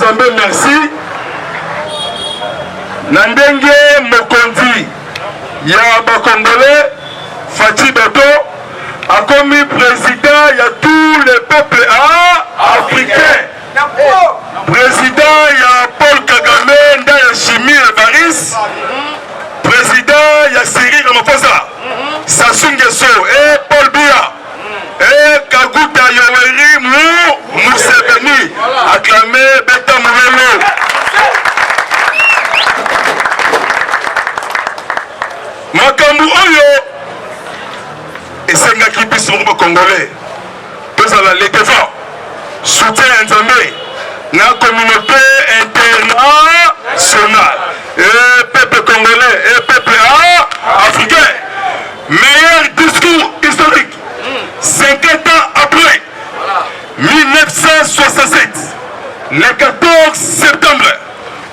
Nzambe merci. Nandenge Mokondi ya Bakongolais Fachi Beto a commis président il y a tous les peuples africains. Président il y a Paul Kagame Ndaya Chimie Evaris. Président il y a Cyril Ramaphosa, Sassou Nguesso et Paul Biya et Kaguta Yoweri Museveni acclamé Beta Mourelo. Makambu Oyo et Sengaki Bissou Congolais. Tous à la devant. Soutien Nzambe. La communauté internationale. Et peuple congolais et peuple africain. Meilleur discours historique. 50 ans après. 1967. Le 14 septembre.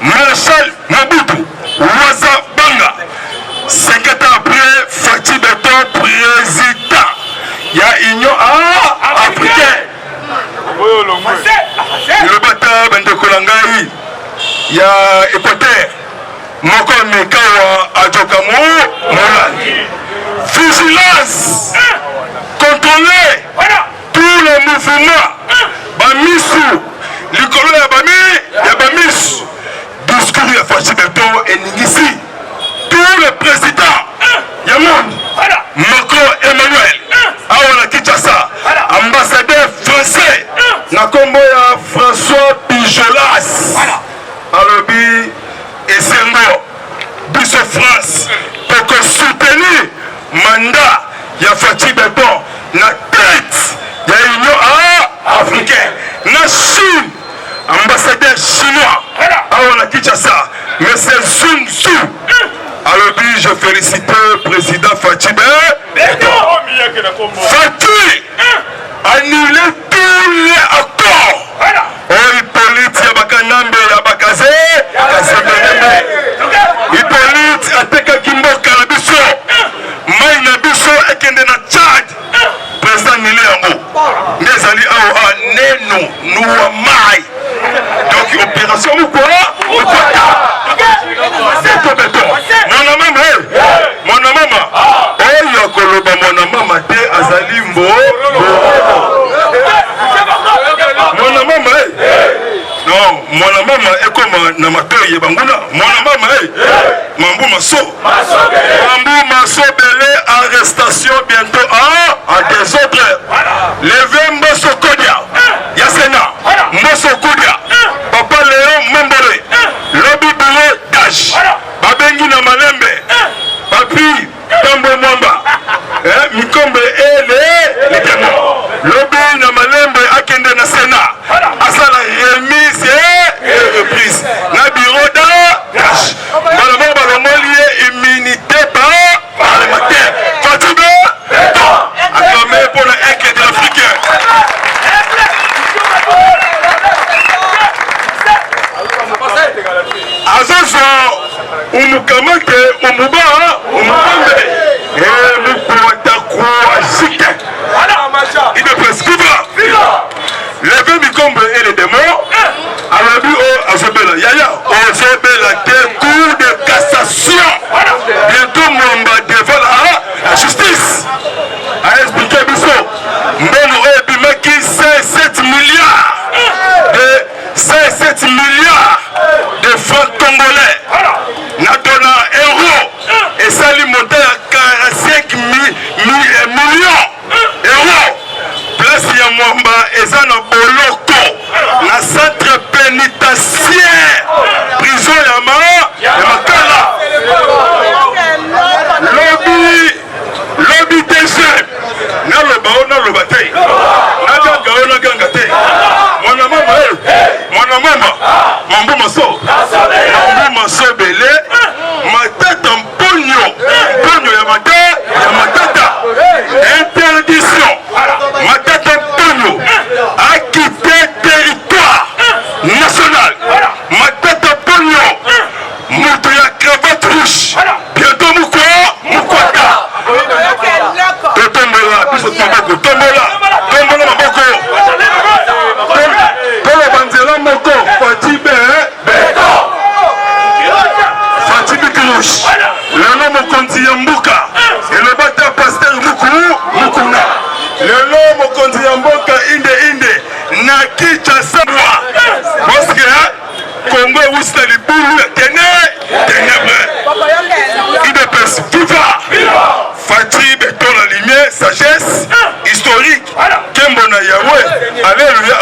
Marshal Mobutu. Waza Banga. 50 ans après, Fachi Beto, président. Il y a Union africaine. Le bata Bendekolangai. Il y a Équateur. Moko Mekawa Adjokamu. Vigilance. Contrôler tous les mouvements. Bamisou. L'icolo ya Bamisu. Discours ya Fachi Beto et Ningisi. Tous les présidents, Yamoun, Macron Emmanuel, Awana Kinshasa, ambassadeur français, Nakomboya François Pijolas, Alobi et Sengo, Bisso France, pour que soutenir mandat, Fachi Beto, na tête, Union africaine, na Chine, ambassadeur chinois, Awana Kinshasa, M. Sun Tzu. Alors je félicite le président Fachi Beto. Fachi annulé tous les accords. Hippolyte Yabakanambe Yabakaze. Hippolyte Ateka Kimbo Kalabiso. Maïna Biso Ekende na Tchad. Président Nile Yango. Nezali Aoha Nenu Nouamai. Donc opération ou quoi? Mon maman, oh Koloba, mon maman, te azali mbo. Mon maman, non, mon maman est comme Namateur Banguna. Mon maman, Mambo Masso. Mambo Masso Belé, arrestation bientôt à des autres. Levez Mbosso Kodia, Yasena, Mbosso Kodia, Papa Léon Membole, Lobby Boulé Dash, Babengi na Malembe, Papi Tambo Mwamba, Mikombe et les démons. Lobby na Malembe Akende na Sena, Asala remise et reprise. Na bureau Dash, Balamo Balomolier, immunité parlementaire. Fachi Beto, acclamé pour le Eke de l'Africain. Azozo umukamake umuba umubambe mukuwataku ashike il est presque levez Mikombe et les démons alabi o azobela yaya ozobela te cour de cassation bientôt mwamba devant la justice a expliqué biso mbono oyo ebimaki 57 milliards de francs congolais. Natona euro et sali monté à 45 millions d'euros. Place ya Mwamba et ça na Boloko, na centre pénitentiaire, prison ya Makala. Kinshasa moi. Parce que Congo est aussi dans les boules. Ténèbres. IDPS, viva! Fatih, béton, la lumière, sagesse, historique. Kembona Yahweh. Alléluia.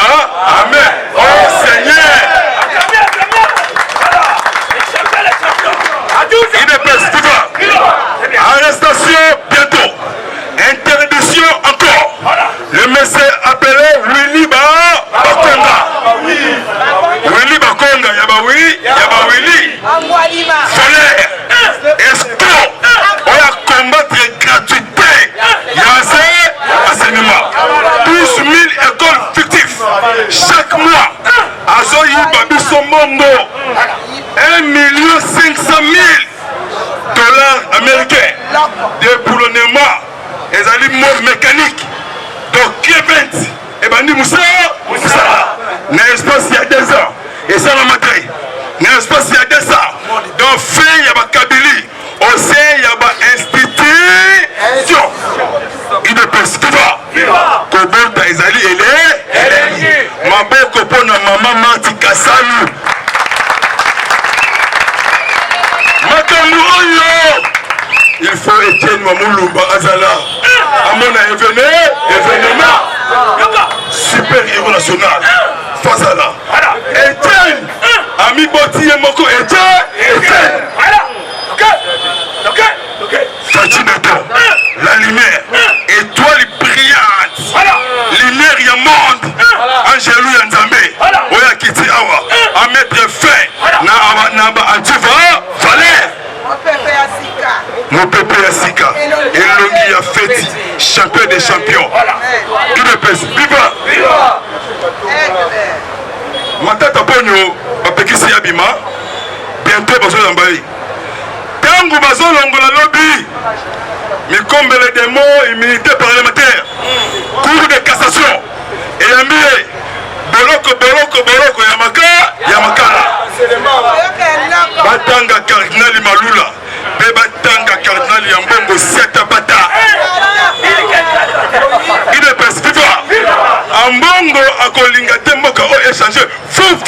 Amen. Oh Seigneur. IDPS, viva! Arrestation bientôt. Interdiction encore. Le monsieur appelé Willy Bakonga. Willy Bakonga, Yabawi, Willy. Solaire. Escroc. On va combattre gratuité. Yassé, enseignement. 12 000 écoles fictives. Chaque mois. Azoyi Babiso Mondo. 1 500 000 $ américains. Déboulonnement. Les animaux mécaniques. Donc, Kevin, et Bandi Moussa, n'est-ce pas s'il y a 2 ans? Et ça, la matière. N'est-ce pas s'il y a 2 ans? Donc, fait, il y a ma Kabylie. Aussi, il y a ma institution. Il ne peut se faire. Kobota, Ezali, elle est. Ma belle copine, maman, Marti Kassalu. Il faut Etienne Mamoulumba Azala. Amona événement. Super héros national. Fazala. Etienne. Ami Boti et Moko Etienne. Fatimeto. La lumière. Étoile brillante. Lumière y a monde. Angelou Yanzambe. Oya Kiti Awa. À mettre fin. Naba Antifa. Valère. Mon pépé Asika, Elongi Afeti, champion des champions. IDPS, viva! Matata Ponyo, Apekisi Yabima, bientôt Bazo Lambaï. Tango Bazo Longola Lobby, Mikombe les démons, immunité parlementaire, cour de cassation, et Yamie, Boloko, Yamakala. Batanga Cardinal Malula. Batanga Cardinal Yambongo 7 Bata. Il est perspective. Ambongo a Kolinga Temboka a échangé. Faux.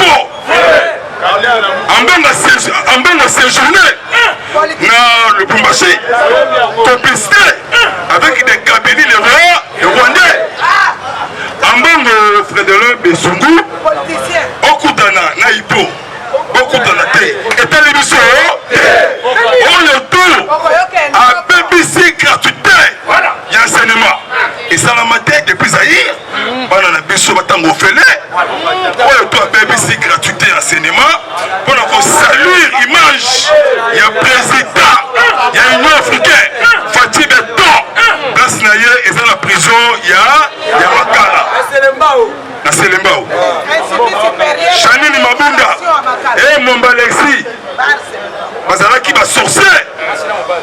Ambongo séjourné. Dans le Pumbashi. Complicité avec des Kabylie, les Rwandais. Ambongo Frédéric Bessungu. Okudana Naipo. Beaucoup de la tête. Et télévision, on le tour à BBC gratuité. Il y a enseignement. Et ça la matin depuis Zahir, on a besoin de tango fêlé. On le tour à BBC gratuité enseignement. Pour qu'on salue l'image. Il y a président, il y a Union africaine, Fatih Béton. Place Naye et dans la prison, il y a Makala. Na Selembao. Chanini Mabunda. Et Mombalexi. Bazalaki ba sorcier.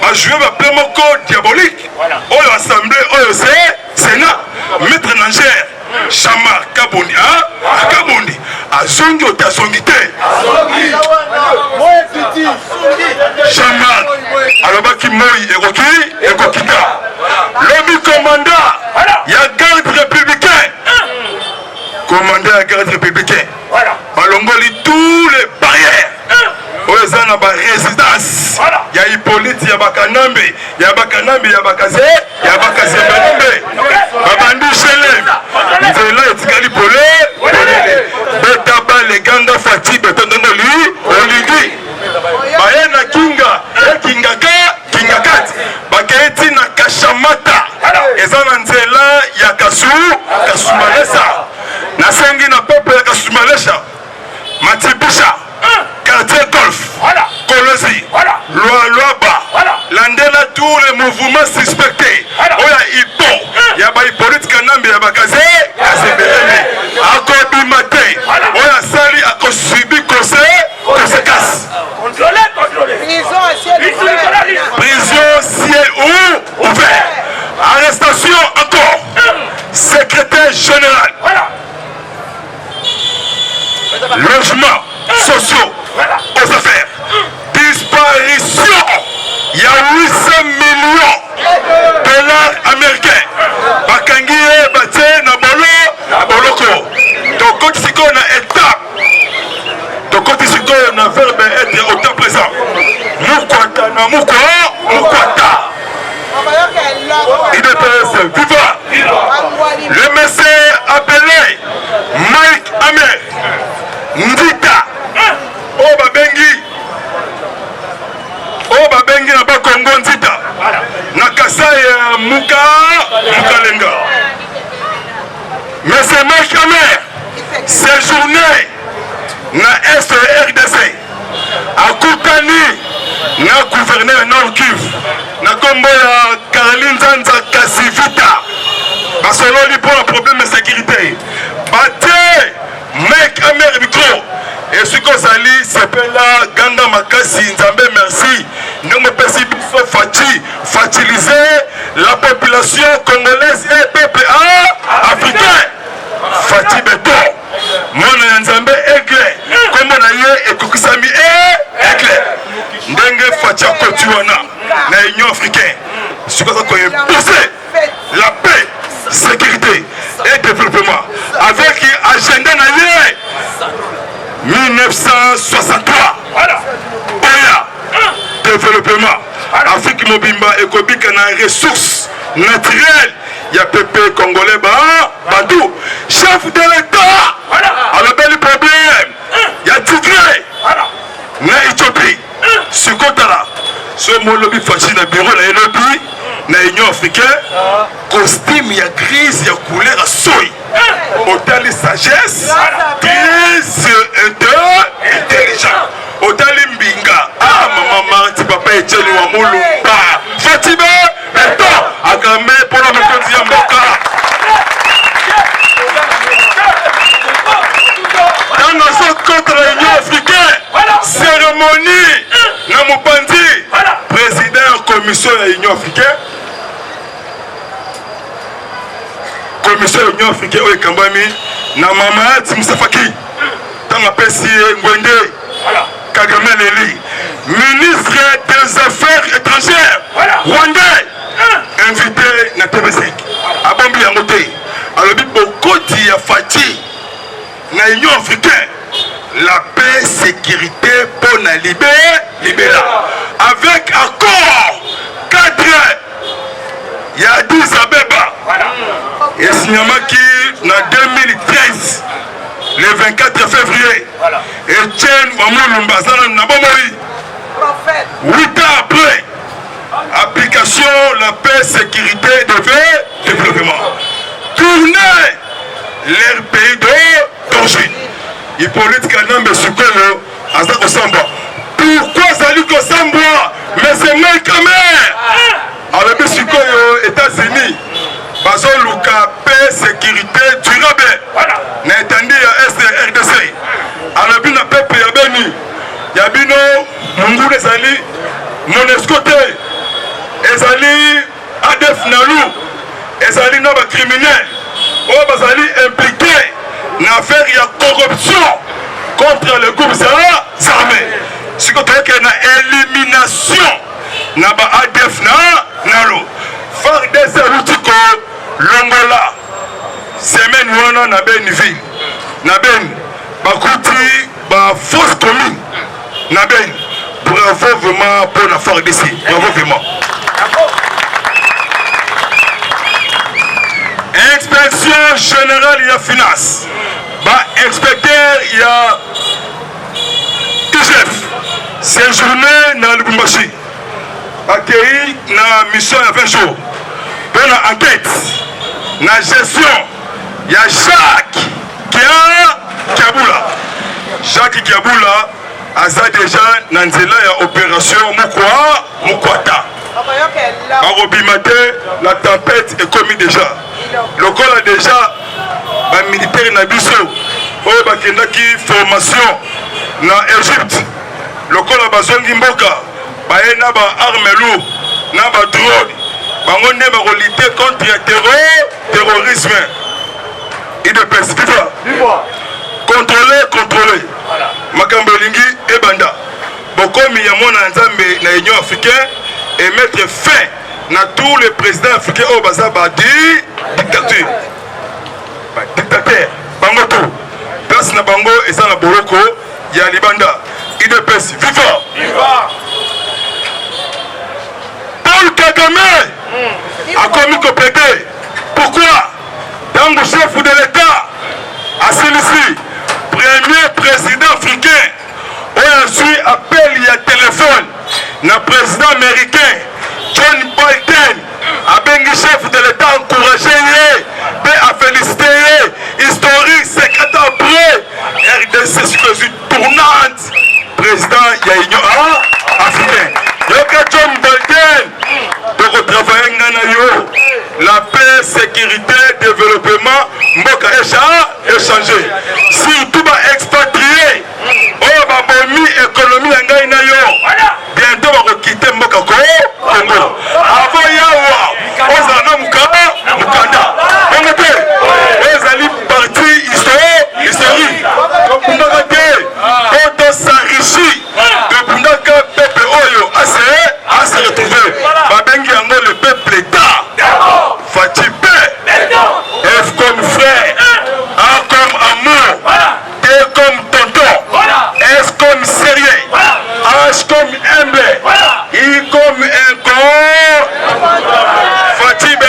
Ba jouer ba plemoko diabolique. Oyo assemblée, oyo c'est Sénat. Maître Nangère. Chamar Kabondi. Kabondi. Azongi otasongité. Chamar. Alobaki moi ekokita. Lobby commandant. Ya garde républicain. Commandant la garde républicaine. Balongoli tous les barrières. Oza na ba résidence. Il y a Hippolyte, il y a Bakanambe, il y a Bakanambe, il y a Bakaze, il y a Bakaze Benombe. Babandi Chelem. Nzela etikali polé. Betaba les ganga Fatih Betondonoli, Oligi. Bayena Kinga, Kingakat. Bakaeti na Kashamata. Eza na nzela ya Kasumalesa. Nasengi na peuple ya Kasumalesha. Matibisha. Quartier Golf. Kolosi. Loaba. Landela tous les mouvements suspectés. Oya Ipo. Yaba Hippolyte Kanambe Yabakaze. Kasebeleme. Akobi Mate. Oya Sali Akosubi Conséquence. Prison ciel ouvert. Arrestation encore. Secrétaire général. Logements sociaux aux affaires. Disparition. Il y a 800 millions $. Américains. Bakangie, Baté, Naboloko. Donc, quand sikoyo na étape tokoti sikoyo na verbe être au temps présent mukwata na mukwata IDPS viva. Le monsieur appelé Mike Amer Ndita babengi na bakongo Ndita na Kasai Mukalenga. Monsieur Mike Amer séjourné na Est RDC akutani na gouverneur Nord Kivu na kombo ya Caroline Zanza Kasivita basololi pour un problème de sécurité bate Mike Amer micro et ce qu'on s'allie s'appelle là Ganga Makasi Nzambe merci nous me pesi biso fatiliser la population congolaise et peuple africain Fati Beto mwana Nzambe aigle comme on a eu et kokisami aigle ndenge Fati Kotuana na Union africaine ce qu'on a pousser la paix sécurité et développement avec agenda naïe 1963 Oya développement Afrique Mobimba Ekobika na ressources naturelles ya peuple congolais Badou chef de l'État a le bel problème ya Tigré na Éthiopie Sukotala ce mot lobby facile na bureau na lobby na Union africaine costume ya grise ya couleur à soy hôtel sagesse très intelligent hôtel mbinga maman ti papa Etienne wa mulumba Fatima Beto akamé pour la méthode ya mboka dans notre contre l'Union africaine cérémonie na Mopandi président commission de l'Union africaine commission de l'Union africaine oyo ekambami na mama ti Musafaki tanga pesi Ngwende Kagame Leli ministre des affaires étrangères rwandais invité na TV5 abombi yango te alobi bokoti ya Fati na Union africaine la paix sécurité pour na libéra avec accord cadre ya Addis Abeba et signamaki na 2013 le 24 février Etienne Wamulumba na bomoi 8 ans après application la paix sécurité de développement tourner leur pays d'origine Hippolyte Kanambe Sukoyo aza kosamba pourquoi Zali Kosambwa mais c'est Mike Amer alobi Sukoyo États-Unis bazoluka paix sécurité durable na etandi ya RDC alobi na peuple ya Beni ya bino mungulu ezali Monesco te ezali ADF Nalu ezali na bacriminel oyo bazali impliqué na affaire ya corruption contre le groupe armé siko toyeke na élimination na ba ADF Nalu FARDC Lutiko longola semaine wana na Beniville na Beni bakuti ba fausse commune na Beni bravo vraiment pour la FARDC bravo vraiment inspection générale ya finance ba inspecteur ya IGF séjourné na Lubumbashi accueilli na mission ya 20 jours pour la enquête na gestion ya Jacques Kiabula aza déjà na nzela ya opération Mukwata Arobimate la tempête est commis déjà lokola déjà ba militaire na biso oyo bakendaki formation na Égypte lokola bazongi mboka baye na ba arme lourde na ba drone bango nde bakolite contre terrorisme IDPS viva contrôler makambo elingi ebanda bokomi ya mwana nzambe na Union africaine et mettre fin na tous les présidents africains oyo baza dictateur bango to place na bango eza na boloko ya libanda idps viva Paul Kagame akomi kopede pourquoi tango chef de l'état asilisi premier président africain oyo azwi appel ya téléphone na président américain John Biden abengi chef de l'état encouragé ye pe afélicité ye historique 50 ans après RDC sikozi tournante président ya union africaine yoka John Biden tokotravaille nga na yo la paix sécurité développement mboka échanger surtout baexpatrié oyo babomi économie ya ngai na yo bientôt bakokite mboka Congo avant yawa ozala na mukanda bongo te ezali parti historique topundaka te po tosarichi topundaka peuple oyo ase retrouve babengi yango le peuple état Fachi P F comme frère A comme amour T comme tonton S comme sérieux H comme humble I comme incon Fachi B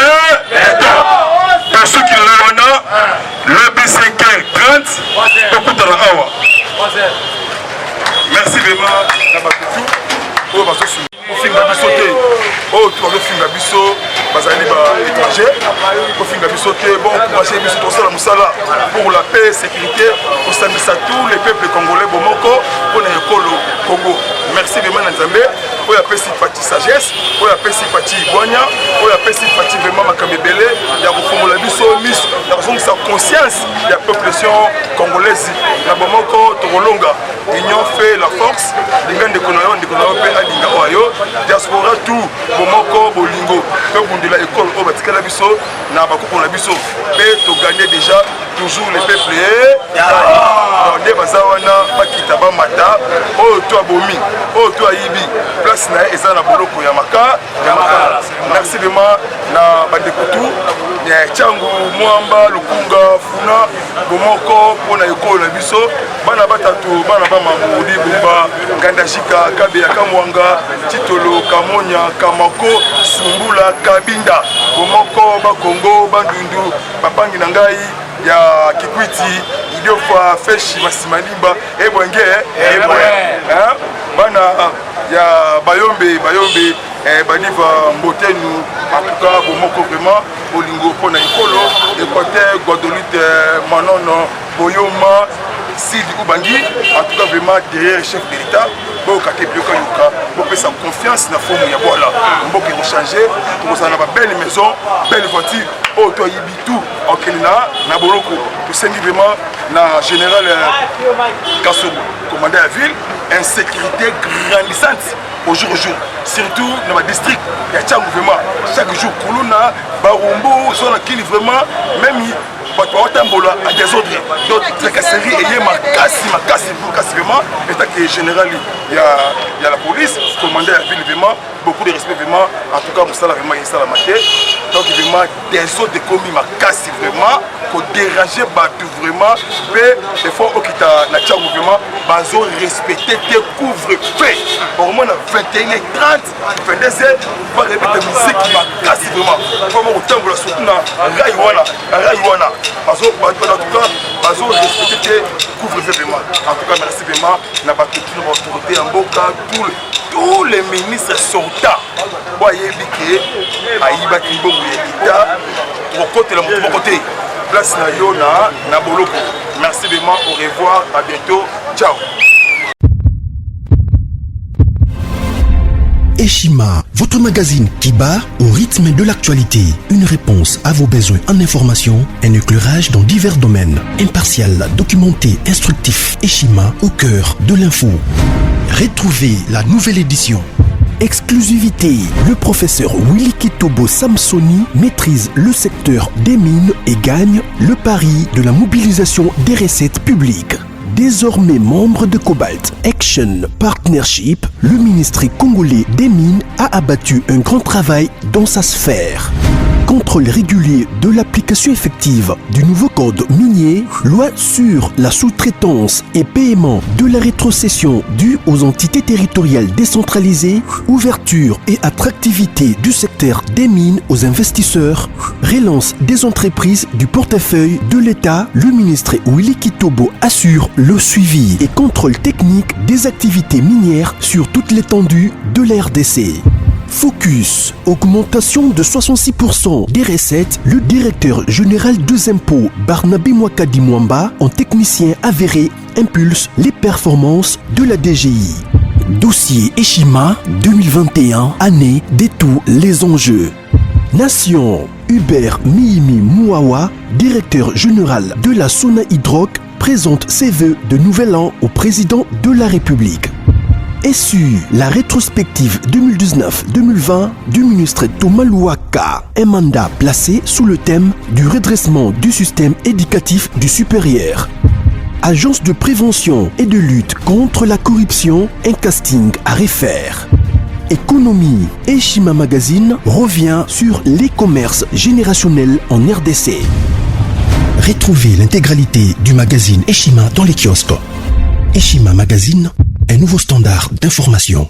pour ceux qui l'ont le B530 Tokutana Awa merci vraiment Nabatutu oyo bazofinga biso te oyo bazofinga biso bazali baétranger kofinga biso te bon encourager biso tosala mosala pour la paix sécurité kosambisa tous les peuples congolais bomoko mpona ekolo Congo merci vraiment na nzambe oyo apesi pati sagesse oyo apesi pati ibwanya oyo apesi pati vraiment makambo ebele ya kofongola biso miso ya kozongisa conscience ya population congolaise na bomoko tokolonga union fait la force linga ndeko na yo mpe alinga oyo diaspora tout bomoko bolingo mpe bundela ekole oyo batikala biso na bakoko na biso mpe toganye déjà toujours les peuples nde baza wana bakita bamata oyo to abomi oyo to ayibi place na ye eza na boloko ya makala merci vraiment na bandekutu tiango mwamba lukunga funa bomoko mpona ekolo na biso bana batatu bana bamamudi bumba ngandashika kabeya kamwanga titolo kamonya kamako sumbula kabinda bomoko bakongo bandundu bapangi na ngai ya kikwiti idiofa feshi masimalimba ebwenge bana ya bayombe baniva mbotenu en tout cas bomoko vraiment bolingo mpona ekolo équateur guadolite manono boyoma sidi ubangi en tout cas vraiment derrière chef de l'état bokake biloko yoka bopesa confiance na forme ya bwala mboka ekochange tokozala na babelle maison belle voiture oyo toyebi tout okende na boloko tosengi vraiment na général Kassogo commandant ya ville insécurité grandissante au jour surtout dans ma district il y a vraiment chaque jour kuluna barumbu zona kili vraiment même bato baotambola à désordre d'autres tracasseries et makasi vraiment état que général il y a la police commandant la ville vraiment beaucoup de respect vraiment en tout cas mosala vraiment ça la maté donc vraiment désordre commis makasi vraiment ko déranger bato vraiment mais des fois okita na tchango vraiment bazo respecter te couvre-feu au moins à 21h30 22h va répéter musique makasi vraiment vraiment otambola surtout na raiwana bazo en tout cas bazo respecter couvre-feu vraiment en tout cas merci vraiment na bato tout notre autorité en boka tous les ministres sortants boyebi ke ayiba kimbongo ya kita côté la côté place na yo na boloko merci vraiment au revoir à bientôt ciao. Eshima, votre magazine qui bat au rythme de l'actualité. Une réponse à vos besoins en information, un éclairage dans divers domaines. Impartial, documenté, instructif. Eshima au cœur de l'info. Retrouvez la nouvelle édition. Exclusivité, le professeur Willy Kitobo Samsoni maîtrise le secteur des mines et gagne le pari de la mobilisation des recettes publiques. Désormais membre de Cobalt Action Partnership, le ministère congolais des Mines a abattu un grand travail dans sa sphère. contrôle régulier de l'application effective du nouveau code minier, loi sur la sous-traitance et paiement de la rétrocession due aux entités territoriales décentralisées, ouverture et attractivité du secteur des mines aux investisseurs, relance des entreprises du portefeuille de l'État, le ministre Willy Kitobo assure le suivi et contrôle technique des activités minières sur toute l'étendue de la RDC. Focus, augmentation de 66% des recettes, le directeur général des impôts Barnabé Mwakadi Mwamba, en technicien avéré, impulse les performances de la DGI. Dossier Eshima 2021, année de tous les enjeux. Nation, Hubert Mihimi Mouawa, directeur général de la Sona Hydroc, présente ses vœux de nouvel an au président de la République. SU, la rétrospective 2019-2020 du ministre Thomas Louaka, un mandat placé sous le thème du redressement du système éducatif du supérieur. Agence de prévention et de lutte contre la corruption, un casting à refaire. Économie, Eshima Magazine revient sur les commerces générationnels en RDC. Retrouvez l'intégralité du magazine Eshima dans les kiosques. Eshima Magazine, un nouveau standard d'information.